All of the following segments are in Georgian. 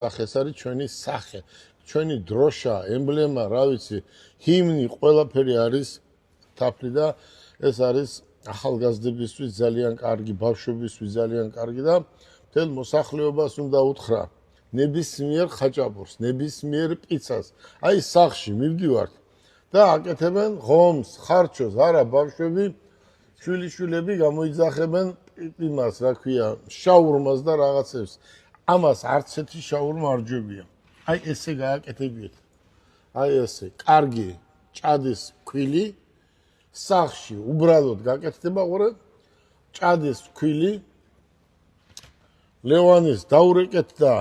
ეს არის ჩვენი სახე, ჩვენი დროშა, ემბლემა, რა ვიცი, ჰიმნი, ყველაფერი არის თაფლი და ეს არის ახალგაზრდებისთვის ძალიან კარგი, ბავშვებისთვის ძალიან კარგი და მთელ მოსახლეობას უნდა უთხრა ნებისმიერ ხაჭაპურს, ნებისმიერ პიცას. აი სახლში მივდივართ და აკეთებენ ღომს, ხარჩოს, არა ბავშვები, შვილიშვილები გამოიძახებენ იმას, რა ქვია, შაურმას და რაღაცებს. ამას არც ერთი შაურმა არ ჯობია. აი ესე გააკეთებიეთ. აი ესე, კარგი ჭადის ქვილი სახლში უბრალოდ გაკეთდება, ყურე, ჭადის ქვილი ლევანის დაურეკეთ და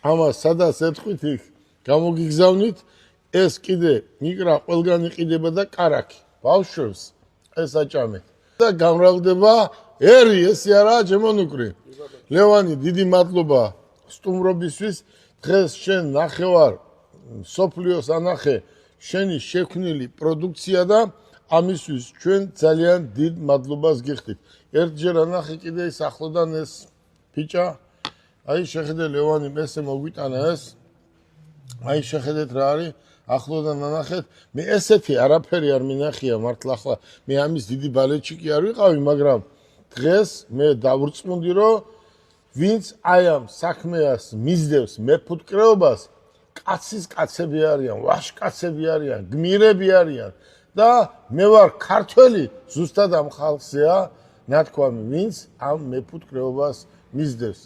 ამას სადაც ეთქვით იქ გამოგიგზავნით, ეს კიდე მიკრა ყველგან იყიდება და კარაქი. ბავშვებს ეს აჭამეთ და გამრავლდება ერი, ესე არაა ჩემონუკრი. ლევანი, დიდი მადლობა სტუმრობისთვის. დღეს შენ ნახევარ სოფლიოს ანახე შენი შექმნილი პროდუქცია და ამისთვის ჩვენ ძალიან დიდ მადლობას გიხდით. ერთჯერ ანახე კიდე ის ახლოდან ეს ფიჭა. აი შეხედე ლევანი, ესე მოგვიტანა ეს. აი შეხედეთ რა არის. ახლოდან ანახეთ. მე ესეთი არაფერი არ მინახია მართლა ახლა. მე ამის დიდი ბალეჩიკი არ ვიყავი, მაგრამ დღეს მე დავრწმუნდი, რომ ვინც აი ამ საქმეას მისდევს მეფუტკრეობას, კაცის კაცები არიან, ვაშკაცები არიან, გმირები არიან და მე ვარ ქართველი, ზუსტად ამ ხალხზეა ნათქვამი, ვინც ამ მეფუტკრეობას მისდევს.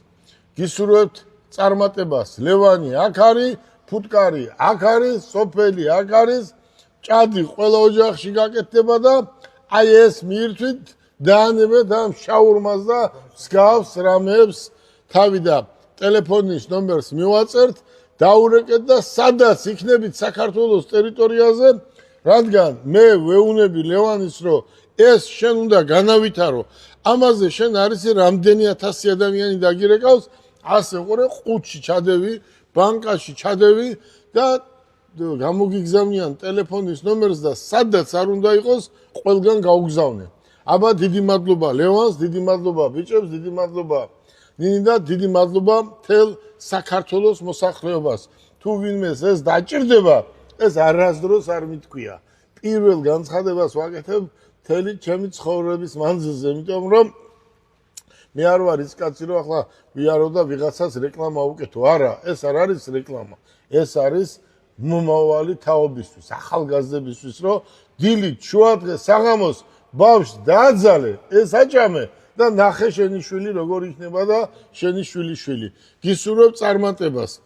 გისურვებთ წარმატებას. ლევანი აქ არის, ფუტკარი აქ არის, სოფელი აქ არის, ჭადი ყველა ოჯახში გაკეთდება და აი ეს მიირთვით დაანებეთ ამ შაურმას და მსგავს რამებს თავი და ტელეფონის ნომერს მივაწერთ, დაურეკეთ და სადაც იქნებით საქართველოს ტერიტორიაზე, რადგან მე ვეუბნები ლევანის, რომ ეს შენ უნდა განავითარო, ამაზე შენ არის რამდენი ათასი ადამიანი დაგირეკავს, ასე ყურე ყუთში ჩადევი, ბანკაში ჩადევი და გამოგიგზავნიან ტელეფონის ნომერს და სადაც არ უნდა იყოს, ყველგან გაუგზავნე. აბა დიდი მადლობა ლევანს, დიდი მადლობა ბიჭებს, დიდი მადლობა ნინდა, დიდი მადლობა მთელ საქართველოს მოსახლეობას. თუ ვინმეს ეს დაჭირდება, ეს არასდროს არ მithქვია. პირველ განცხადებას ვაკეთებ მთელი ჩემი ცხოვრების მანძილზე, იმიტომ რომ მე არ ვარ ის კაცი, რომ ახლა ვიარო და ვიღაცას რეკლამა ვუკეთო. არა, ეს არ არის რეკლამა. ეს არის მომავალი თაობისთვის, ახალგაზრდებისთვის, რომ დილით, შუადღეს, საღამოს ბავშვს დააძალე, ეს აჭამე და ნახე შენი შვილი როგორ იქნება და შენი შვილიშვილი. გისურვებ წარმატებას.